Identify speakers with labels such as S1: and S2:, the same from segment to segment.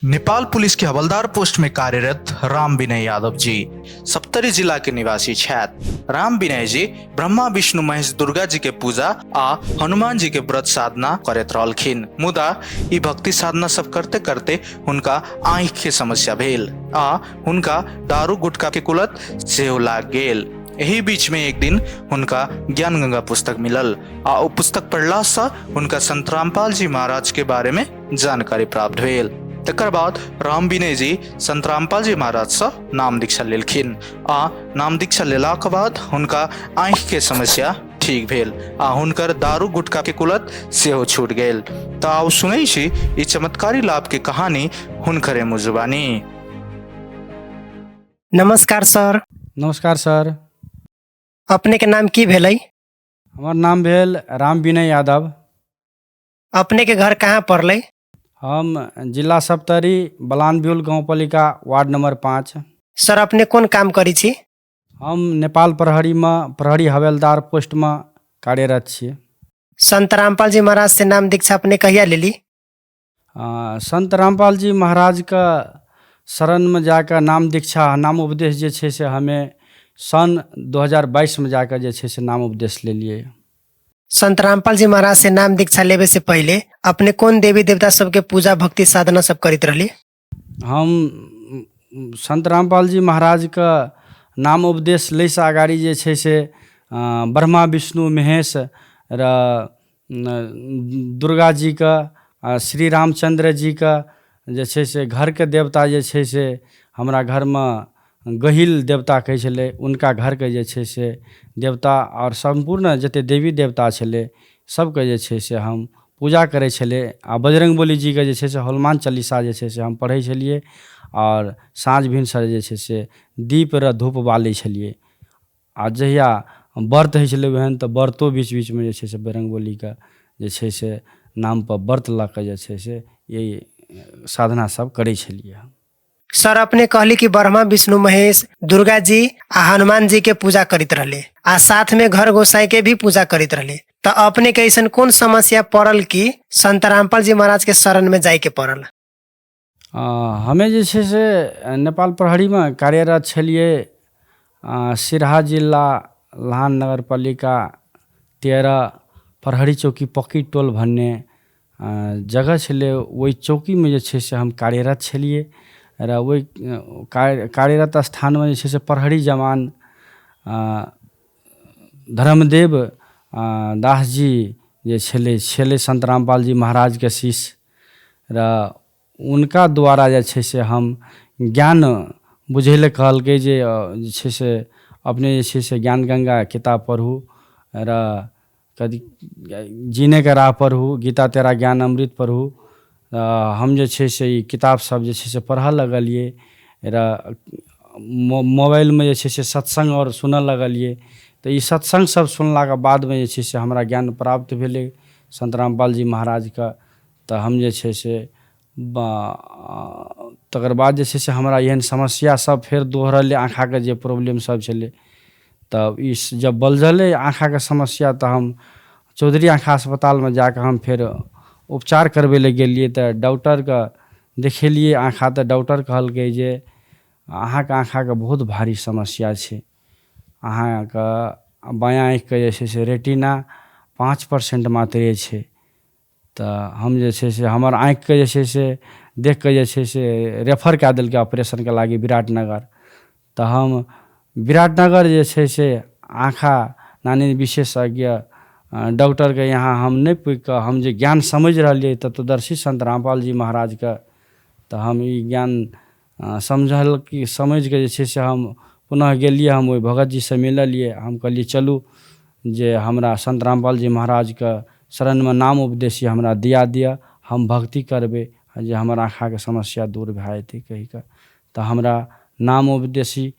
S1: Nepal police के हवलदार post में कार्यरत राम विनय यादव जी सप्तरी जिला के निवासी छथि। राम विनय जी ब्रह्मा विष्णु महेश दुर्गा जी के पूजा आ हनुमान जी के व्रत साधना करैत रहलखिन। मुदा ई भक्ति साधना सब करते करते हुनका आँखि के समस्या भेल आ हुनका दारू गुटखा के कुलत सेहो लाग गेल। एही बीच में एक दिन हुनका ज्ञान गंगा पुस्तक मिलल आ ओ पुस्तक पढ़ला से हुनका संत रामपाल जी महाराज के बारे में जानकारी प्राप्त भेल। तकर बाद राम विनय जी संत रामपाल जी महाराज से नाम दीक्षा लेलखिन आ नाम दीक्षा लेलाक बाद हुनका आँखि के समस्या ठीक भेल आ हुनकर दारू गुटखा के कुलत सेहो छूट गेल। तो आओ सुनै छी ई चमत्कारी लाभ के कहानी हुनकरे मुजुबानी।
S2: नमस्कार सर।
S3: नमस्कार सर।
S2: अपने के नाम की भेलै?
S3: हमार नाम भेल राम विनय यादव।
S2: अपने के घर कहाँ पड़लै?
S3: हम जिला सप्तरी बलानब्यूल गाँव पालिका वार्ड नंबर 5।
S2: सर अपने कौन काम करी छी?
S3: हम नेपाल प्रहरी में प्रहरी हवलदार पोस्ट में कार्यरत छियै।
S2: संत रामपाल जी महाराज से नाम दीक्षा अपने कहिया लेली?
S3: संत रामपाल जी महाराज का शरण में जाकर नाम दीक्षा नाम उपदेश जे छै से हमें सन 2022 में जाकर जे छै से नाम उपदेश लेलिए।
S2: संत रामपाल जी महाराज से नाम दीक्षा लेवे से पहले अपने कौन देवी देवता सबके पूजा भक्ति साधना सब करित रहली?
S3: हम संत रामपाल जी महाराज का नाम उपदेश लै से अगाड़ी जे छै से ब्रह्मा विष्णु महेश र दुर्गा जी का श्री रामचंद्र जी का जे छै से घर के देवता जे छै से हमरा घर में गहिल देवता कहै छलै, उनका घर के जे छै से देवता और संपूर्ण जते देवी देवता छलै सबके जे छै से हम पूजा करै छलै। आ बजरंगबली जी के जे छै से हनुमान चालीसा जे छै से हम पढ़ै छलिए और साँझ भिनसर जे छै से दीप र धूप बालै छलिए। आ जहिया व्रत होइ छलै ओहन तऽ व्रतो बीच बीच में जे छै से बजरंगबली के जे छै से नाम पर व्रत लऽ कऽ जे छै से यही साधना सब करै छलिए।
S2: सर अपने कहली कि ब्रह्मा विष्णु महेश दुर्गा जी आ हनुमान जी के पूजा करित रहले आ साथ में घर गोसाई के भी पूजा करित रहले। तो अपने के ऐसन कौन समस्या पड़ल कि संत रामपाल जी महाराज के शरण में जाए के पड़ल?
S3: हमें जे छै से नेपाल प्रहरी में कार्यरत छलिए। सिरहा जिला लहान नगर पालिका 13 प्रहरी चौकी पक्की टोल भन्ने जगह छलै। ओहि चौकी में जे छै से हम कार्यरत छलिए र वही कार्यरत स्थान में जे छै से प्रहरी जवान धर्मदेव दास जी जे छलै संत रामपाल जी महाराज के शिष्य र उनका द्वारा जे छै से हम ज्ञान बुझै ले कहलकै जे छै से अपने जे छै से ज्ञान गंगा किताब पढ़ू र कदी जीने के राह पढ़ू, गीता तेरा ज्ञान अमृत पढ़ू। हम जे छै से ई किताब सब जे छै से पढ़ऽ लगलिए र मोबाइल में जे छै से सत्संग और सुनऽ लगलिए। तो ई सत्संग सब सुनला के बाद में जे छै से हमरा ज्ञान प्राप्त भेलै संत रामपाल जी महाराज का। तो हम जे छै से तकर बाद जे छै से हमरा एहन समस्या सब फेर दोहरलै, आँखा के जे प्रॉब्लम सब छलै। तब ई जब बलझलै आँखा के समस्या तो हम चौधरी आँखा अस्पताल में जाकर हम फिर उपचार करबै लए गेलिए। तो डॉक्टर के देखेलिए आँखा, तो डॉक्टर कहलकै जे अहाँके आँखा के बहुत भारी समस्या छै। अहाँके बायाँ आँखि के जे छै से रेटिना 5% मात्रे छै। तो हम जे छै से हमर आँखि के जे छै से देख के जे छै से रेफर कए देलकै ऑपरेशन के लागी विराटनगर। तो हम विराटनगर जे छै से आँखा नानी विशेषज्ञ डॉक्टर के यहाँ हम नहीं पुगि कऽ हम जे ज्ञान समझ रहिए तत्वदर्शी संत रामपाल जी महाराज का। तो हम ई ज्ञान समझल कि समझ के जे छै से हम पुनः गेलिए, हम ओहि भगत जी से मिललिए। हम कहलिए चलू जे हमरा संत रामपाल जी महाराज का शरण में नाम उपदेश हमरा दिया दिया, हम भक्ति करबै जे हमर आँखा के समस्या दूर भए जेतै कहि कऽ। तो हमरा नाम उपदेशी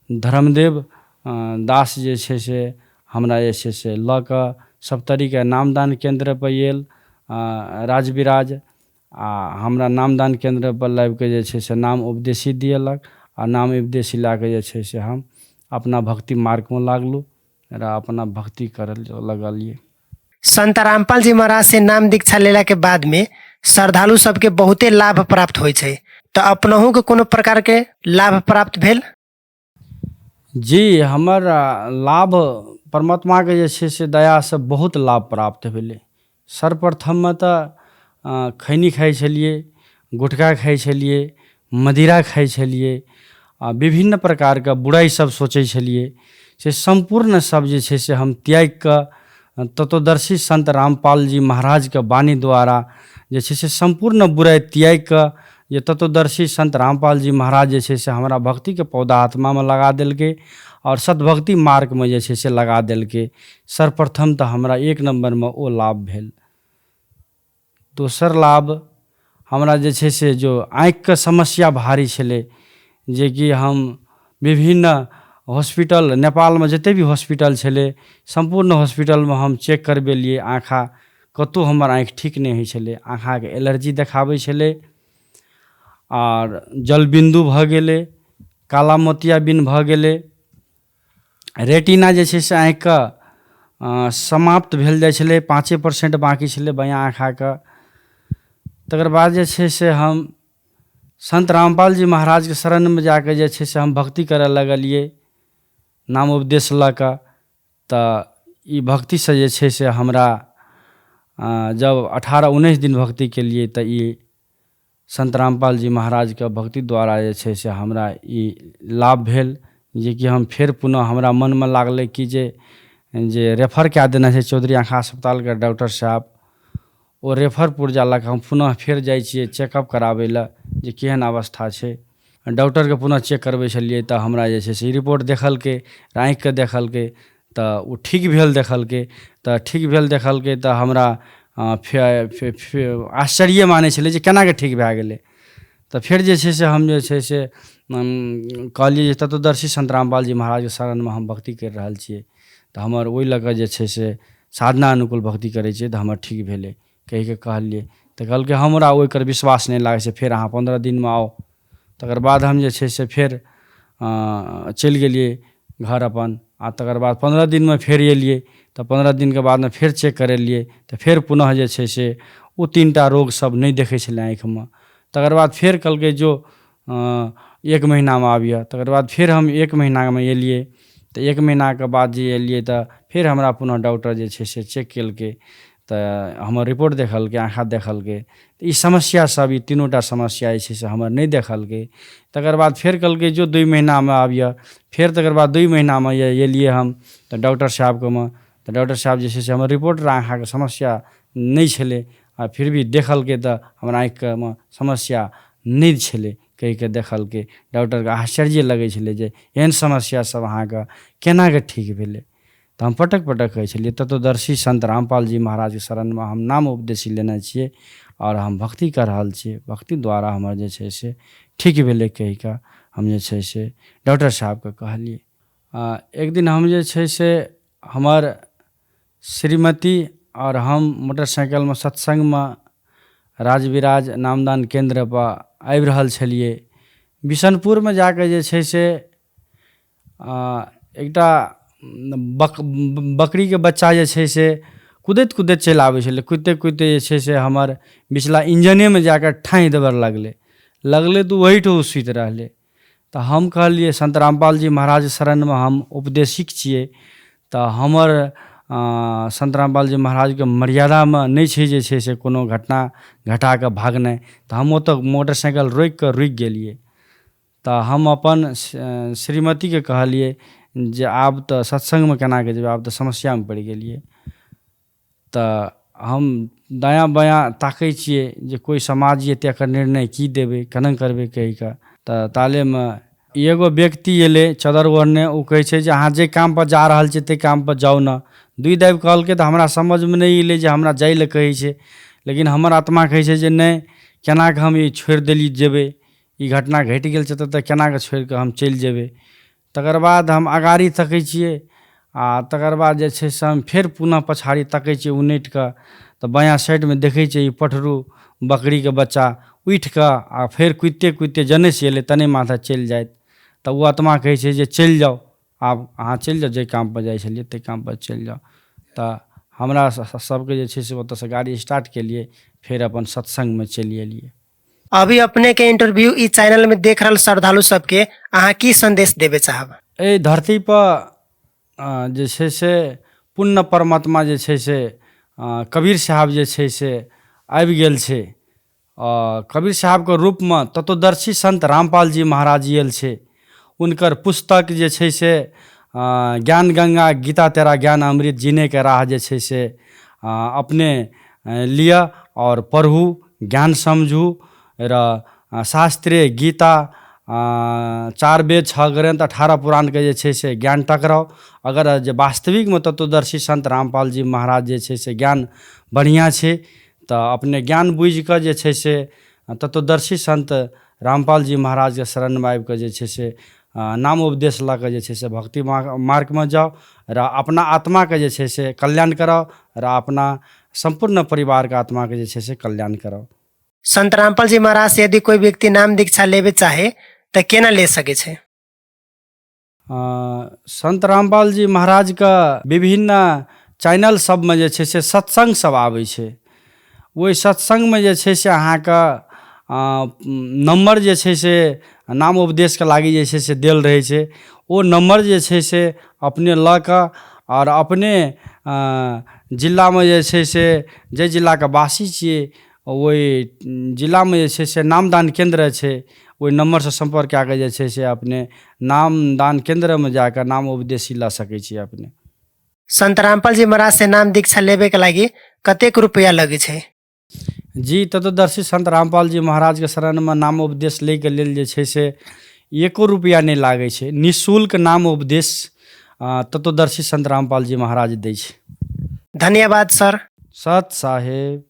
S3: धर्मदेव दास जे छै से हमरा जे छै से लऽ कऽ सप्तरी के नामदान केंद्र पर आयल राजविराज आ हमरा नामदान केंद्र पर लाबि के जे छै से नाम उपदेशी दिएलक आ नाम उपदेशी ला के जे छै से हम अपना भक्ति मार्ग में लागलू र अपना भक्ति करल लगलिए।
S2: संत रामपाल जी महाराज से नाम दीक्षा लेला के बाद में श्रद्धालु सबके बहुते लाभ प्राप्त होइ छै, तऽ अपनहु के कोनो प्रकार के लाभ प्राप्त भेल?
S3: जी, हमर लाभ परमात्माके जे छै से दयासँ बहुत लाभ प्राप्त भेलै। सर्वप्रथममे तऽ खैनी खाइ छलिए, गुटखा खाइ छलिए, मदिरा खाइ छलिए, विभिन्न प्रकारके बुराइ सब सोचै छलिए, से सम्पूर्ण सब जे छै से हम त्याग कऽ तत्वदर्शी संत रामपाल जी महाराजके वाणी द्वारा जे छै से सम्पूर्ण बुराइ त्याग कऽ जे तत्वदर्शी संत रामपाल जी महाराज जे छै से हमरा भक्तिके पौधा आत्मामे लगा देलकै और सद्भक्ति मार्गमे जे छै से लगा देलकै। सर्वप्रथम तऽ हमरा एक नम्बरमे ओ लाभ भेल। दोसर लाभ हमरा जे छै से जो आँखिके समस्या भारी छलै, जे कि हम विभिन्न हॉस्पिटल, नेपालमे जतेक भी हॉस्पिटल छलै सम्पूर्ण हॉस्पिटलमे हम चेक करबेलिए आँखा, कतहु हमर आँखि ठीक नहि होइ छलै। आँखाके एलर्जी देखाबै छलै और जलबिन्दु भऽ गेलै, काला मोतियाबिन्द भऽ गेलै, रेटिना जे छै से आँखिके समाप्त भेल जाइ छलै, 5% बाँकी छलै बायाँ आँखाके। तकर बाद जे छै से हम संत रामपाल जी महाराजके शरणमे जाके जे छै से हम भक्ति करऽ लगलिए, नाम उपदेश लऽ कऽ। तऽ ई भक्तिसँ जे छै से हमरा जब 18-19 दिन भक्ति केलिए तऽ ई संत रामपाल जी महाराजके भक्ति द्वारा जे छै से हमरा ई लाभ भेल, जे कि हम फेर पुनः हमरा मनमे लागलै कि जे रेफर कऽ देने छै चौधरी आँखा अस्पतालके डॉक्टर साहब, ओ रेफर पुर्जा लऽ कऽ हम पुनः फेर जाइ छिए चेकअप कराबै लए जे केहन अवस्था छै। डॉक्टरके पुनः चेक करबै छलिए तऽ हमरा जे छै से ई रिपोर्ट देखलकै, आँखिके देखलकै, तऽ ओ ठीक भेल देखलकै। तऽ ठीक भेल देखलकै तऽ हमरा आश्चर्य मानै छलै जे केनाके ठीक भऽ गेलै। तऽ फेर जे छै से हम जे छै से कहलिए जे तत्वदर्शी संत रामपाल जी महाराजके शरणमे हम भक्ति करि रहल छिए, तऽ हमर ओहि लऽ कऽ जे छै से साधना अनुकूल भक्ति करै छिए तऽ हमर ठीक भेलै कहिके कहलिए। तऽ कहलकै हमरा ओहिकर विश्वास नहि लागै छै, फेर अहाँ 15 दिनमे आउ। तकर बाद हम जे छै से फेर चलि गेलिए घर अपन, आ तकर बाद 15 दिनमे फेर एलिए। तऽ 15 दिनके बादमे फेर चेक करेलिए तऽ फेर पुनः जे छै से ओ 3टा रोग सब नहि देखै छलै आँखिमे। तकर बाद फेर कहलकै जो 1 महीनामे आबिअ। तकर बाद फेर हम 1 महीनामे एलिए। तऽ 1 महीनाके बाद जे एलिए तऽ फेर हमरा पुनः डॉक्टर जे छै से चेक केलकै, तऽ हमर रिपोर्ट देखलकै, आँखा देखलकै। तऽ ई समस्या सब, ई तीनोटा समस्या जे छै से हमर नहि देखलकै। तकर बाद फेर कहलकै जो 2 महीनामे आबिअ। फेर तकर बाद 2 महीनामे एलिए हम तऽ डॉक्टर साहबकेमे, तऽ डॉक्टर साहब जे छै से हमर रिपोर्ट आँखाके समस्या नहि छलै, आ फिर भी देखलकै तऽ हमरा आँखिमे समस्या नहि छलै कहिके देखलकै। डॉक्टरके आश्चर्य लगै छलै जे एहन समस्या सब अहाँके केनाके ठीक भेलै। तऽ हम पटक कहै छलिए तत्वदर्शी संत रामपाल जी महाराजके शरणमे हम नाम उपदेश लेने छिए और हम भक्ति कर रहल छिए, भक्ति द्वारा हमर जे छै से ठीक भेलै कहिके हम जे छै से डॉक्टर साहबके कहलिए। एक दिन हम जे छै से हमर श्रीमती और हम मोटरसाइकिलमे सत्संगमे राजविराज नामदान केन्द्रपर आबि रहल छलिए। बिशनपुरमे जाके जे छै से एकटा बकरीके बच्चा जे छै से कुदैत चलि आबै छलै। कुदिते जे छै से हमर बिचला इंजनेमे जाके ठाँइ देबऽ लगलै तऽ वहीठाम सुति रहलै। तऽ हम कहलिए संत रामपाल जी महाराज शरणमे हम उपदेशिक छिए, तऽ हमर संत रामपाल जी महाराजके मर्यादामे नहि छै जे छै से कोनो घटना घटाके भागनाइ। तऽ हम ओतऽ मोटरसाइकिल रुकि गेलिए। तऽ हम अपन श्रीमतीके कहलिए जे आब तऽ सत्संगमे केनाके जेबै, आब तऽ समस्यामे पड़ि गेलिए। तऽ हम दायाँ बायाँ ताकै छिए जे कोइ समाज एतेक एकर निर्णय की देबै, केना करबै कहिके। तऽ तालेमे एगो व्यक्ति अएलै चदर ओढ़ने, ओ कहै छै जे अहाँ जे कामपर जा रहल छिए ताहि कामपर जाउ ने। 2 दाबि कहलकै तऽ हमरा समझमे नहि अएलै जे हमरा जाइ लए कहै छै, लेकिन हमर आत्मा कहै छै जे नहि, केनाके हम ई छोड़ि देली जेबै, ई घटना घटि गेल छै तऽ केनाके छोड़िकऽ हम चलि जेबै। तकर बाद हम अगाड़ी तकै छिए, आ तकर बाद जे छै से हम फेर पुनः पछाड़ी तकै छिए उनटिकऽ, तऽ बायाँ साइडमे देखै छिए ई पठरू बकरीके बच्चा उठिकऽ आ फेर कुदिते जन्नेसँ अएलै तन्ने माथा चलि जाइत। तऽ ओ आत्मा कहै छै जे चलि जाउ, आब अहाँ चलि जाउ, जाहि कामपर जाइ छलिए ताहि कामपर चलि जाउ। तऽ हमरा सबके जे छै से ओतऽसँ गाड़ी स्टार्ट केलिए, फिर अपन सत्संग में चलि एलिए।
S2: अभी अपने के इंटरव्यू ई चैनल में देख रहल श्रद्धालु सबके अहाँ की संदेश देवे चाहब?
S3: एहि धरती पर जे छै से पुण्य परमात्मा जे छै से कबीर साहब जे छै से आबि गेल छै। कबीर साहब के रूप में तत्वदर्शी संत रामपाल जी महाराज आयल छै। उनकर पुस्तक जे छै से ज्ञान गंगा गीता तेरा ज्ञान अमृत जीने के राह जे छै से अपने लिया और पढ़ू, ज्ञान समझू र शास्त्रीय गीता 4 वेद 6 ग्रंथ 18 पुराण के जे छै से ज्ञान टकराओ। अगर जे वास्तविक में तत्वदर्शी संत रामपाल जी महाराज जे छै से ज्ञान बढ़िया छै तो अपने ज्ञान बुझ के जे छै से तत्वदर्शी संत रामपाल जी महाराज के शरण में आबि के जे छै से नाम उपदेश लऽ के जे छै से भक्ति मार्ग में जाओ र अपना आत्मा के जे छै से कल्याण कराओ र अपना संपूर्ण परिवार के आत्मा के जे छै से कल्याण कराओ।
S2: संत रामपाल जी महाराज से यदि कोई व्यक्ति नाम दीक्षा लेवे चाहे तो केना ले सके छै?
S3: संत रामपाल जी महाराज का विभिन्न चैनल सब में जे छै से सत्संग सब आबै छै। ओहि सत्संग में जे छै से अहाँके नंबर जे छै से नाम उपदेश के लागी जे छै से देल रहै छै। ओ नंबर जे छै से अपने लऽ कऽ और अपने जिला में जे छै से जे जिला के वासी छियै ओहि जिला में जे छै से नामदान केंद्र छै। ओहि नंबर से संपर्क कए के जे छै से अपने नामदान केंद्र में जाकर नाम उपदेश लऽ सकै छी अपने।
S2: संत रामपाल जी महाराज से नाम दीक्षा लेवे के लागी कतेक रुपया लगे छै?
S3: जी तत्वदर्शी संत रामपाल जी महाराज के शरण में नाम उपदेश ले के लेल जे छै से 1 रुपया नहीं लागे छै। निःशुल्क नाम उपदेश तत्वदर्शी संत रामपाल जी महाराज दै छै।
S2: धन्यवाद सर।
S3: सत साहेब।